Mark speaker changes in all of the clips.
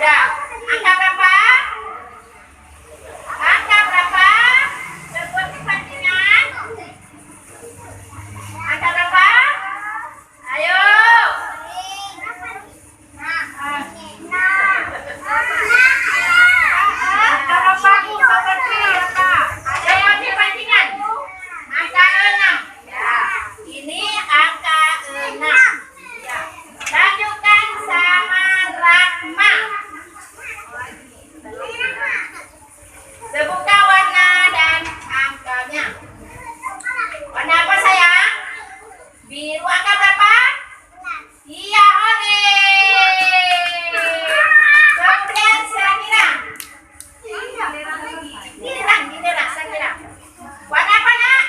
Speaker 1: Udah. Angka berapa? Angka berapa? Sebuah pertandingan. Angka berapa? Ayo. Biru angka berapa? Iya, oke. Kemudian Sakira. Giliran Sakira. Warna apa, Nak?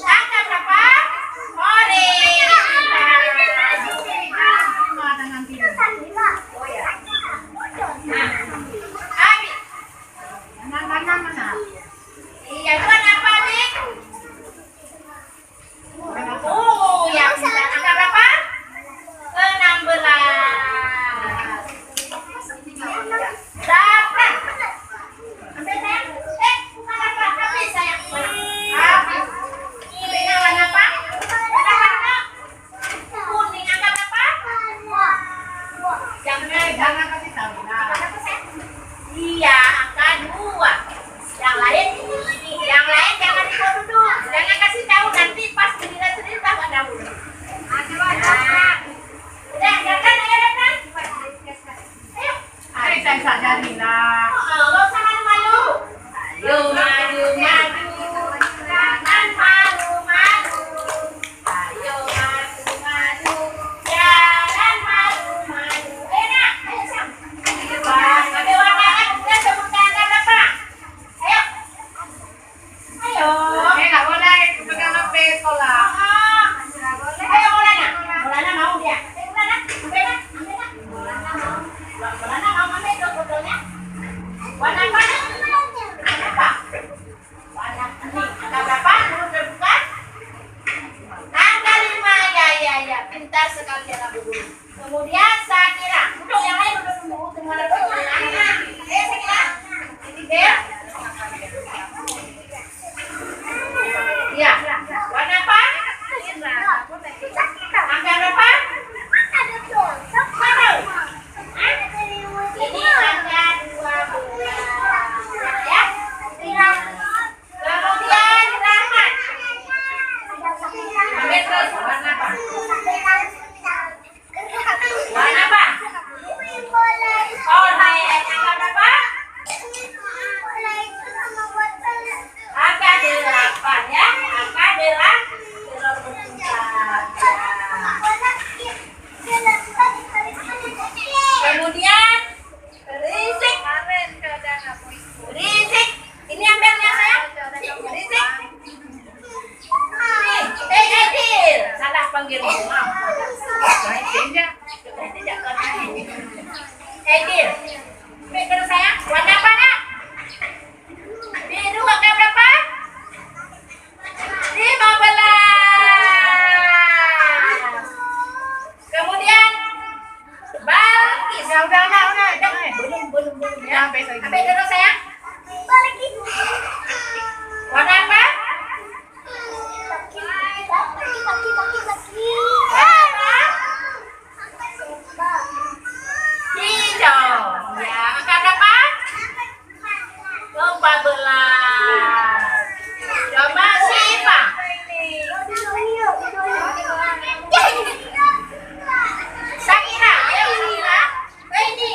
Speaker 1: Angka berapa? Orange. Oh ya. Nah, Abi. Mana? Iya, itu warna apa, Abi? Oh, ya bisa. Angka berapa? 16. Dapat. Ambil sayang. Bukan apa. Habis sayang. Habis. Beda warna apa? Warna kuning. Angka berapa? Jangan kasih tahu. Iya, angka 2. Yang lain jangan ikut dulu. Jangan kasih tahu, nanti pas giliran sendiri tak ada dulu. Udah, datang. Ayo.
Speaker 2: Saya sadari lah.
Speaker 1: Lo usah malu-malu. Maju. Jangan malu-malu. Ayo maju. Jangan malu-malu. Nak, ayo Sam. Ambil warna kan, udah sebutkan angka berapa? Ayo.
Speaker 2: Nggak boleh pegang HP sekolah.
Speaker 1: Ayo Maulana mau dia. Maulana, ambil nak. Maulana mau ambil botolnya. Warna apa? Apa? Warna kuning. Angka berapa? Belum terbuka? Angka 5. Ya. Pintar sekali ya Abu Guru. Kemudian Sakira. Duduk yang lain duduk tengah duduk. Ayo Sakira. Tiga. Iya. Warna apa? Angka berapa? Ini angka 12. Ya. Kemudian Rahmat. Ambil terus warna apa? Warna apa? Orange. Angka berapa? Angka 8 ya. Angka 8. Kemudian Rizik. Ini ambilnya sayang. Rizik. Edil. Salah panggil maaf. Edil. Terus sayang. Warna apa nak? Biru. Angka berapa? 15. Kemudian Balkis.
Speaker 2: Udah.
Speaker 1: Belum. Ya.
Speaker 2: Sampai saya.
Speaker 1: Ambil dulu sayang. Warna apa? Hijau. Ya, angka berapa? 14. Coba Siva. Sakira, ayo Sakira. Ini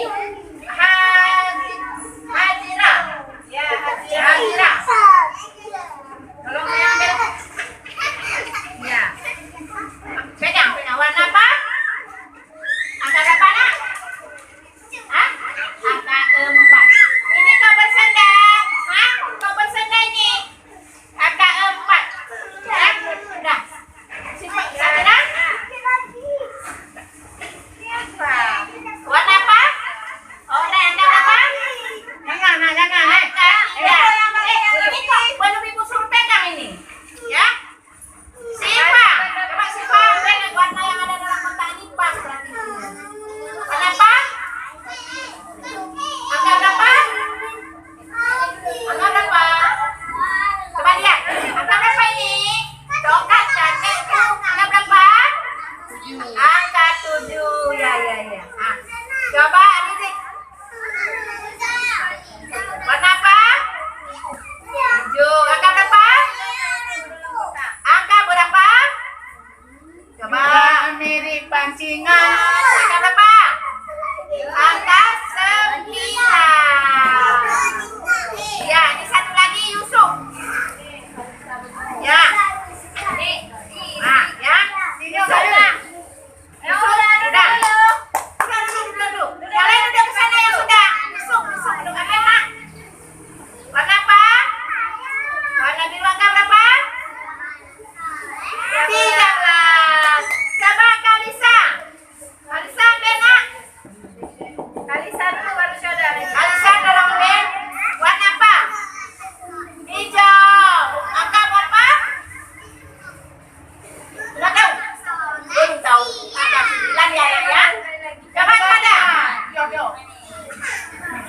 Speaker 1: Hajira.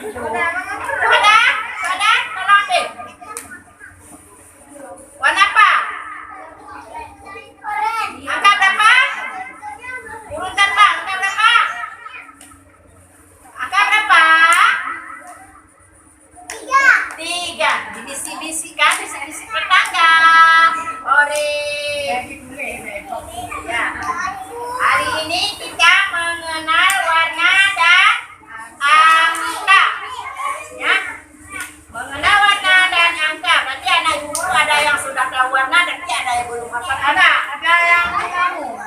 Speaker 1: Ada, tolong deh. Warna apa? Angka berapa? Urutan bang, angka berapa? Angka berapa? 3. Dibisi-bisikan, bisi-bisi tetangga. Ore. Ya. Hari ini kita mengenal warna dan angka. Ya. Mengenal warna dan angka. Berarti anak ibu ada yang sudah tahu warna, tapi ada yang belum hafal.
Speaker 2: Ada yang kamu.